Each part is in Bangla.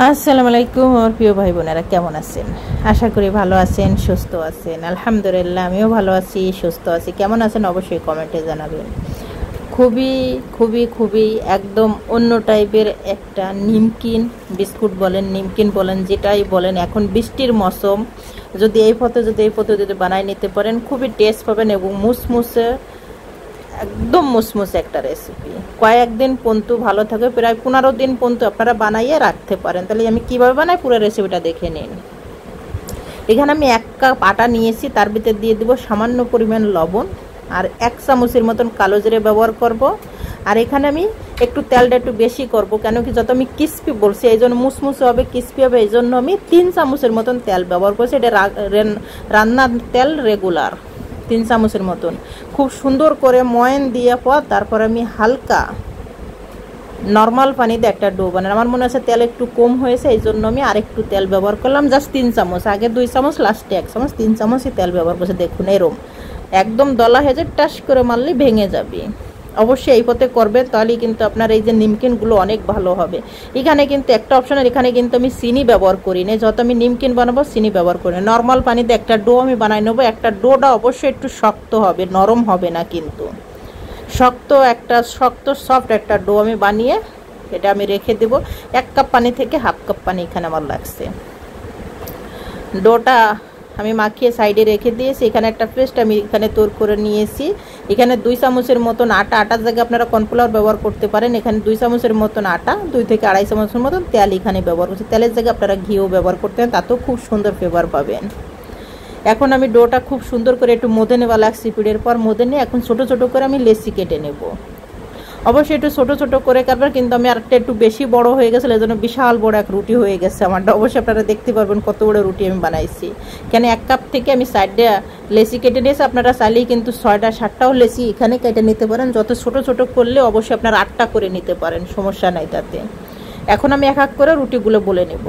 আসসালামু আলাইকুম আমার প্রিয় ভাই বোনেরা, কেমন আছেন? আশা করি ভালো আছেন, সুস্থ আছেন। আলহামদুলিল্লাহ আমিও ভালো আছি, সুস্থ আছি। কেমন আছেন অবশ্যই কমেন্টে জানাবেন। খুবই খুবই খুবই একদম অন্য টাইপের একটা নিমকিন বিস্কুট বলেন, নিমকিন বলেন, যেটাই বলেন, এখন বৃষ্টির মৌসুম, যদি এই পদ্ধতিতে বানাই নিতে পারেন খুবই টেস্ট পাবেন এবং মুসমুসে, একদম মুসমুসে একটা রেসিপি। কয়েকদিন পর্যন্ত ভালো থাকে, প্রায় 15 দিন পর্যন্ত আপনারা বানাইয়ে রাখতে পারেন। তাহলে আমি কিভাবে বানাই পুরো রেসিপিটা দেখে নিন। এখানে আমি 1 কাপ আটা নিয়েছি, তার ভিতরে দিয়ে দেবো সামান্য পরিমাণ লবণ আর 1 চামচের মতন কালো জিরে ব্যবহার করব। আর এখানে আমি একটু তেলটা একটু বেশি করব, কেন কি যত আমি ক্রিস্পি বলছি এই জন্য মুসমুসে হবে, ক্রিস্পি হবে, এই জন্য আমি 3 চামচের মতন তেল ব্যবহার করছি। এটা রান্নার তেল রেগুলার 3 চামচের মতন। খুব সুন্দর করে ময়ান দিয়ে পর তারপর আমি হালকা নর্মাল পানিতে একটা ডো বানাই। আমার মনে আছে তেল একটু কম হয়েছে, এই জন্য আমি আরেকটু তেল ব্যবহার করলাম, জাস্ট 3 চামচ, আগে 2 চামচ, লাস্টে 1 চামচ, 3 চামচই তেল ব্যবহার করছে। দেখুন এরম একদম দলা হয়ে যায়, টাস করে মারলে ভেঙে যাবে। অবশ্যই এই পথে করবেন, তাহলেই কিন্তু আপনার এই যে নিমকিনগুলো অনেক ভালো হবে। এখানে কিন্তু একটা অপশনের, এখানে কিন্তু আমি চিনি ব্যবহার করি না, যত আমি নিমকিন বানাবো চিনি ব্যবহার করি না। নর্মাল পানিতে একটা ডো আমি বানাই নেবো। একটা ডোটা অবশ্যই একটু শক্ত হবে, নরম হবে না, কিন্তু শক্ত সফট একটা ডো আমি বানিয়ে এটা আমি রেখে দেব। 1 কাপ পানি থেকে হাফ কাপ পানি এখানে আমার লাগছে। ডোটা আমি মাখিয়ে সাইডে রেখে দিয়েছি। এখানে একটা পেস্ট আমি এখানে তৈরি করে নিয়েছি। এখানে 2 চামচের মতন আটা, আটার জায়গায় আপনারা কর্নফ্লাওয়ার ব্যবহার করতে পারেন। এখানে 2 চামচের মতন আটা, 2 থেকে 2.5 চামচের মতন তেল এখানে ব্যবহার করছি। তেলের জায়গায় আপনারা ঘিও ব্যবহার করতে পারেন, তাতেও খুব সুন্দর ফ্লেভার পাবেন। এখন আমি ডোটা খুব সুন্দর করে একটু মধে নেওয়া লাগছে। পিঠের পর মধে নিয়ে এখন ছোট ছোট করে আমি লেচি কেটে নেব। অবশ্যই একটু ছোট ছোট করে কাটবেন, কিন্তু আমি আরেকটা একটু বেশি বড় হয়ে গেছিল, এই জন্য বিশাল বড় এক রুটি হয়ে গেছে আমারটা। অবশ্যই আপনারা দেখতে পারবেন কত বড় রুটি আমি বানাইছি। কেন 1 কাপ থেকে আমি সাইডে লেচি কেটে নিয়েছি। আপনারা চাইলেই কিন্তু 6টা 7টাও লেচি এখানে কেটে নিতে পারেন। যত ছোট ছোট করলে অবশ্যই আপনারা 8টা করে নিতে পারেন, সমস্যা নাই তাতে। এখন আমি এক এক করে রুটিগুলো বলে নেব।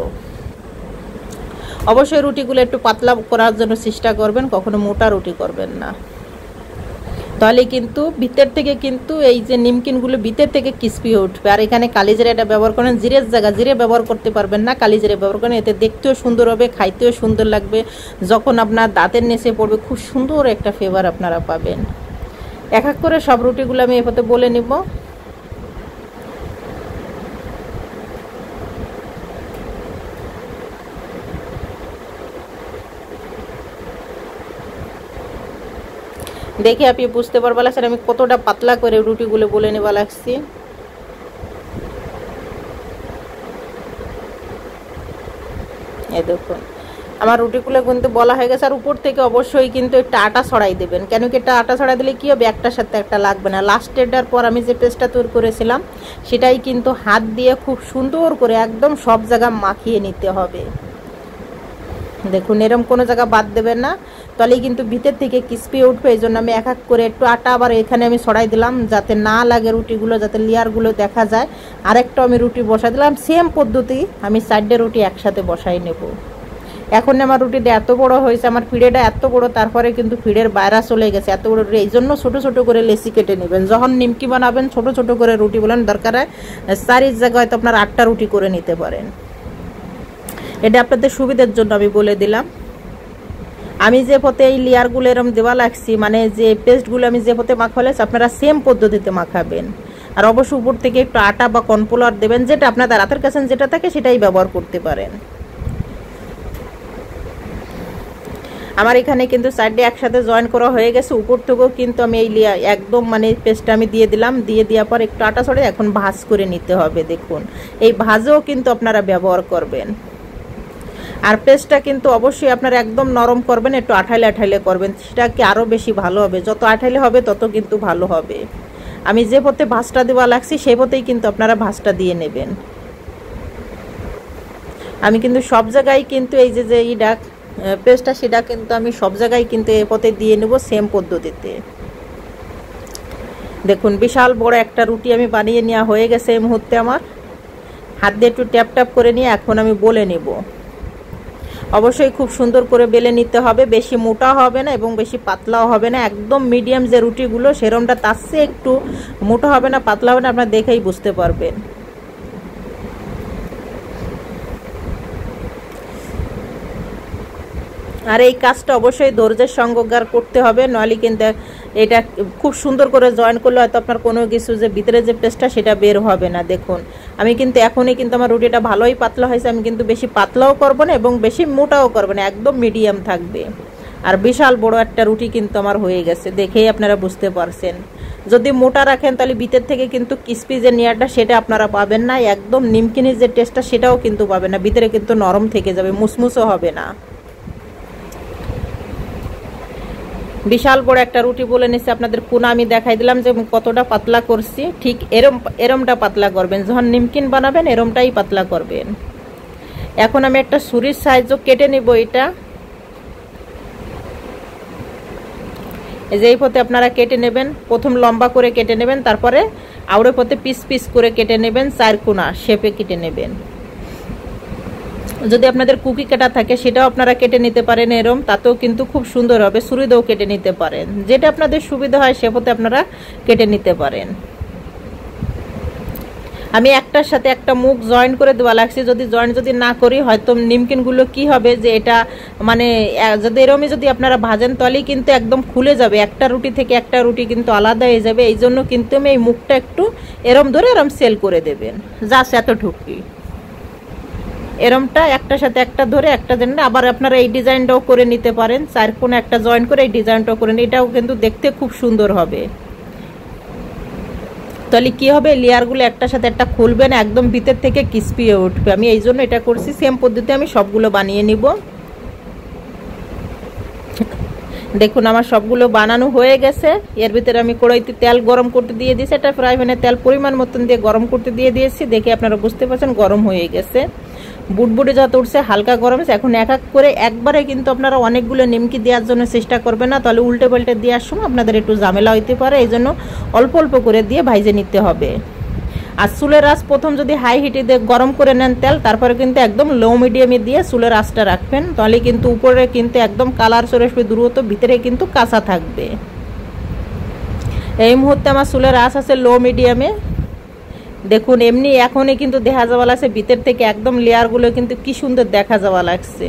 অবশ্যই রুটিগুলো একটু পাতলা করার জন্য চেষ্টা করবেন, কখনো মোটা রুটি করবেন না, তাহলে কিন্তু ভিতর থেকে কিন্তু এই যে নিমকিনগুলো ভিতর থেকে ক্রিস্পি হয়ে উঠবে। আর এখানে কালি জিরা এটা ব্যবহার করেন, জিরের জায়গা জিরে ব্যবহার করতে পারবেন না, কালি জিরে ব্যবহার করেন। এতে দেখতেও সুন্দর হবে, খাইতেও সুন্দর লাগবে, যখন আপনার দাঁতের নিচে পড়বে খুব সুন্দর একটা ফ্লেভার আপনারা পাবেন। এক এক করে সব রুটিগুলো আমি এভাবে বলে নিব। দেখে আপনি বুঝতে পারবা লাগছে আমি কতটা পাতলা করে রুটিগুলো বলে নেওয়া লাগছি। এই দেখুন আমার রুটিগুলো কিন্তু বলা হয়ে গেছে। আর উপর থেকে অবশ্যই কিন্তু একটা আটা ছড়াই দেবেন, কেন কি এটা আটা ছড়াই দিলে কি হবে, একটার সাথে একটা লাগবে না। লাস্টেরটার পর আমি যে পেস্টটা তৈরি করেছিলাম সেটাই কিন্তু হাত দিয়ে খুব সুন্দর করে একদম সব জায়গা মাখিয়ে নিতে হবে। দেখুন এরকম কোনো জায়গা বাদ দেবেন না, তাহলেই কিন্তু ভিতর থেকে ক্রিস্পি উঠবে। এই জন্য আমি এক এক করে একটু আটা আবার এখানে আমি ছড়াই দিলাম, যাতে না লাগে রুটিগুলো, যাতে লেয়ারগুলো দেখা যায়। আরেকটা আমি রুটি বসাই দিলাম, সেম পদ্ধতি আমি 4টে রুটি একসাথে বসাই নেব। এখন আমার রুটিটা এত বড় হয়েছে, আমার পিড়েটা এত বড়, তারপরে কিন্তু পিড়ের বাইরে চলে গেছে এত বড় রুটি। এই জন্য ছোটো ছোটো করে লেচি কেটে নেবেন। যখন নিমকি বানাবেন ছোট ছোট করে রুটি বলেন, দরকার হয় 4 জায়গায় হয়তো আপনার 8টা রুটি করে নিতে পারেন। এটা আপনাদের সুবিধার জন্য আমি বলে দিলাম। আমি যে পথে এই লেয়ারগুলো এরকম দেওয়া লাগছি, মানে যে পেস্টগুলো আমি যে পথে মাখালে আপনারা সেম পদ্ধতিতে মাখাবেন। আর অবশ্যই উপর থেকে একটু আটা বা কর্নফ্লাওয়ার দেবেন, যেটা আপনাদের হাতের কাছে যেটা থাকে সেটাই ব্যবহার করতে পারেন। আমার এখানে কিন্তু 4টে একসাথে জয়েন করা হয়ে গেছে। উপর থেকেও কিন্তু আমি এই একদম মানে পেস্টটা আমি দিয়ে দিলাম, দিয়ে দেওয়ার পর একটু আটা ছড়ে এখন ভাজ করে নিতে হবে। দেখুন এই ভাজও কিন্তু আপনারা ব্যবহার করবেন। আর পেস্টটা কিন্তু অবশ্যই আপনারা একদম নরম করবেন, একটু আঠাইলে আঠাইলে করবেন, সেটা কি আরও বেশি ভালো হবে। যত আঠাইলে হবে তত কিন্তু ভালো হবে। আমি যে পথে ভাজটা দেওয়া লাগছি সেই পথেই কিন্তু আপনারা ভাজটা দিয়ে নেবেন। আমি কিন্তু সব জায়গায় কিন্তু এই যে ইটা পেস্টটা সেটা কিন্তু আমি সব জায়গায় কিন্তু এই পথে দিয়ে নেব সেম পদ্ধতিতে। দেখুন বিশাল বড় একটা রুটি আমি বানিয়ে নেওয়া হয়ে গেছে এই মুহূর্তে। আমার হাত দিয়ে একটু ট্যাপ ট্যাপ করে নিয়ে এখন আমি বলে নেব। অবশ্যই খুব সুন্দর করে বেলে নিতে হবে, বেশি মোটা হবে না এবং বেশি পাতলাও হবে না, একদম মিডিয়াম যে রুটিগুলো সেরকমটা, তার চেয়ে একটু মোটা হবে না পাতলা হবে না, আপনারা দেখেই বুঝতে পারবেন। আর এই কাজটা অবশ্যই ধৈর্যের সঙ্গে করতে হবে, নইলে কিন্তু এটা খুব সুন্দর করে জয়েন করলে হয়তো আপনার কোনো কিছু যে ভিতরে যে পেস্টটা সেটা বের হবে না। দেখুন আমি কিন্তু এখনই কিন্তু আমার রুটিটা ভালোই পাতলা হয়েছে, আমি কিন্তু বেশি পাতলাও করবো না এবং বেশি মোটাও করবো না, একদম মিডিয়াম থাকবে। আর বিশাল বড় একটা রুটি কিন্তু আমার হয়ে গেছে, দেখেই আপনারা বুঝতে পারছেন। যদি মোটা রাখেন তাহলে ভিতর থেকে কিন্তু ক্রিসপি যে নিয়ারটা সেটা আপনারা পাবেন না, একদম নিমকিনের যে টেস্টটা সেটাও কিন্তু পাবেন না, ভিতরে কিন্তু নরম থেকে যাবে, মুসমুসও হবে না। বিশাল বড় একটা রুটি বলে নিচ্ছি আপনাদের, কোনা আমি দেখাই দিলাম যে কতটা পাতলা করছি। ঠিক এরমটা পাতলা করবেন, যখন নিমকিন বানাবেন এরমটাই পাতলা করবেন। এখন আমি একটা ছুরির সাহায্যে কেটে নিব এটা। এই যে এই পথে আপনারা কেটে নেবেন, প্রথম লম্বা করে কেটে নেবেন, তারপরে আউড়ে পথে পিস পিস করে কেটে নেবেন, 4 কোনা শেপে কেটে নেবেন। যদি আপনাদের কুকি কাটা থাকে সেটাও আপনারা কেটে নিতে পারেন এরম, তাতেও কিন্তু খুব সুন্দর হবে। ছুরি দিয়েও কেটে নিতে পারেন, যেটা আপনাদের সুবিধা হয় সে পথে আপনারা কেটে নিতে পারেন। আমি একটার সাথে একটা মুখ জয়েন করে দেওয়া লাগছে, যদি না করি হয়তো নিমকিনগুলো কি হবে যে এটা মানে যদি এরমই যদি আপনারা ভাজেন তাহলেই কিন্তু একদম খুলে যাবে, একটা রুটি থেকে একটা রুটি কিন্তু আলাদা হয়ে যাবে। এই জন্য কিন্তু আমি এই মুখটা একটু এরম ধরে এরম সেল করে দেবেন, জাস্ট এতটুকুই। এরমটা একটার সাথে একটা ধরে একটা দেন। আবার আপনারা এই ডিজাইনটাও করে নিতে পারেন, 4 কোণে একটা জয়েন করে এই ডিজাইনটাও করে নিন, এটাও কিন্তু দেখতে খুব সুন্দর হবে। তাহলে কি হবে, লেয়ারগুলো একটার সাথে একটা খুলবে না, একদম ভিতর থেকে ক্রিসপি হয়ে উঠবে। আমি এই জন্য এটা করছি, সেম পদ্ধতি আমি সবগুলো বানিয়ে নিব। দেখুন আমার সবগুলো বানানো হয়ে গেছে। এর ভিতরে আমি কড়াইতে তেল গরম করতে দিয়ে দিয়েছি, এটা ফ্রাই প্যানে তেল পরিমাণ মতন দিয়ে গরম করতে দিয়ে দিয়েছি। দেখে আপনারা বুঝতে পারছেন গরম হয়ে গেছে, বুটবুটে যত উঠছে হালকা গরম। এখন এক এক করে একবারে কিন্তু আপনারা অনেকগুলো নিমকি দেওয়ার জন্য চেষ্টা করবেন না, তাহলে উল্টে পাল্টে দেওয়ার সময় আপনাদের একটু ঝামেলা হইতে পারে। এই জন্য অল্প অল্প করে দিয়ে ভাইজে নিতে হবে। আর চুলের আঁচ প্রথম যদি হাই হিটে দিয়ে গরম করে নেন তেল, তারপরে কিন্তু একদম লো মিডিয়ামে দিয়ে চুলের আঁচটা রাখবেন, তাহলে কিন্তু উপরে কিন্তু একদম কালার চলে আসবে দ্রুত, ভিতরে কিন্তু কাঁচা থাকবে। এই মুহূর্তে আমার চুলের আঁচ আছে লো মিডিয়ামে। দেখুন এমনি এখনই কিন্তু দেখা যাওয়া লাগছে, ভিতর থেকে একদম লেয়ারগুলো কিন্তু কি সুন্দর দেখা যাওয়া লাগছে।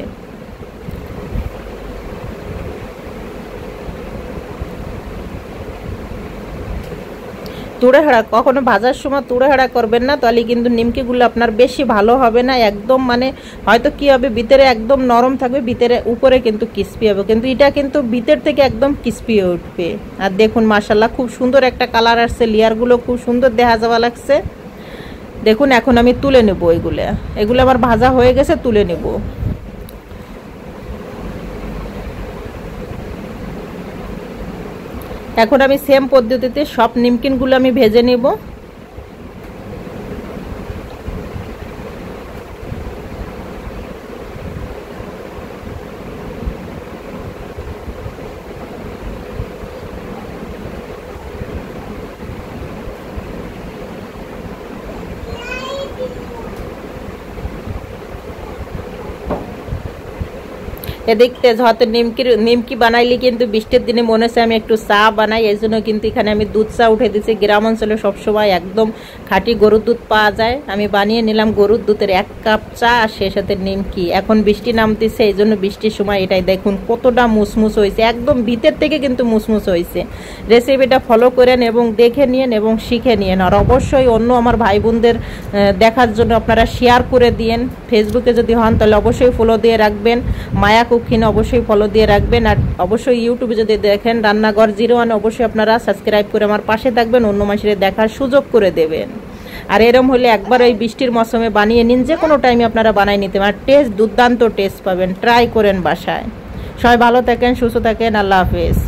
তুড়েহাড়া কখনো ভাজার সময় তুড়েহাড়া করবেন না, তাহলে কিন্তু নিমকিগুলো আপনার বেশি ভালো হবে না। একদম মানে হয়তো কি হবে, ভিতরে একদম নরম থাকবে, ভিতরে উপরে কিন্তু ক্রিসপি হবে, কিন্তু এটা কিন্তু ভিতর থেকে একদম ক্রিসপি হয়ে উঠবে। আর দেখুন মাশাআল্লাহ খুব সুন্দর একটা কালার আসছে, লেয়ারগুলো খুব সুন্দর দেখা যাওয়া লাগছে। দেখুন এখন আমি তুলে নেব, এগুলো আমার ভাজা হয়ে গেছে, তুলে নেব। এখন আমি সেম পদ্ধতিতে সব নিমকিনগুলো আমি ভেজে নেব। এদিকে হয়তো নিমকি বানাইলে কিন্তু বৃষ্টির দিনে মনে হচ্ছে আমি একটু চা বানাই, এই জন্য কিন্তু এখানে আমি দুধ চা উঠে দিচ্ছি। গ্রাম অঞ্চলে সবসময় একদম খাঁটি গরুর দুধ পাওয়া যায়, আমি বানিয়ে নিলাম গরুর দুধের 1 কাপ চা, আর সে সাথে নিমকি। এখন বৃষ্টি নামতেছে, এই জন্য বৃষ্টির সময় এটাই দেখুন কতটা মুসমুস হয়েছে, একদম ভিতর থেকে কিন্তু মুসমুস হয়েছে। রেসিপিটা ফলো করেন এবং দেখে নিন এবং শিখে নিন। আর অবশ্যই অন্য আমার ভাই বোনদের দেখার জন্য আপনারা শেয়ার করে দিন। ফেসবুকে যদি হন তাহলে অবশ্যই ফলো দিয়ে রাখবেন, মায়া কুকিং অবশ্যই ফলো দিয়ে রাখবেন। আর অবশ্যই ইউটিউবে যদি দেখেন রান্নাঘর 01 অবশ্যই আপনারা সাবস্ক্রাইব করে আমার পাশে থাকবেন, অন্য মানুষের দেখার সুযোগ করে দেবেন। আর এরম হলে একবার ওই বৃষ্টির মৌসুমে বানিয়ে নিন, যে কোনো টাইমে আপনারা বানিয়ে নিতে পারেন, টেস্ট দুর্দান্ত টেস্ট পাবেন। ট্রাই করেন বাসায়। সবাই ভালো থাকেন, সুস্থ থাকেন, আল্লাহ হাফেজ।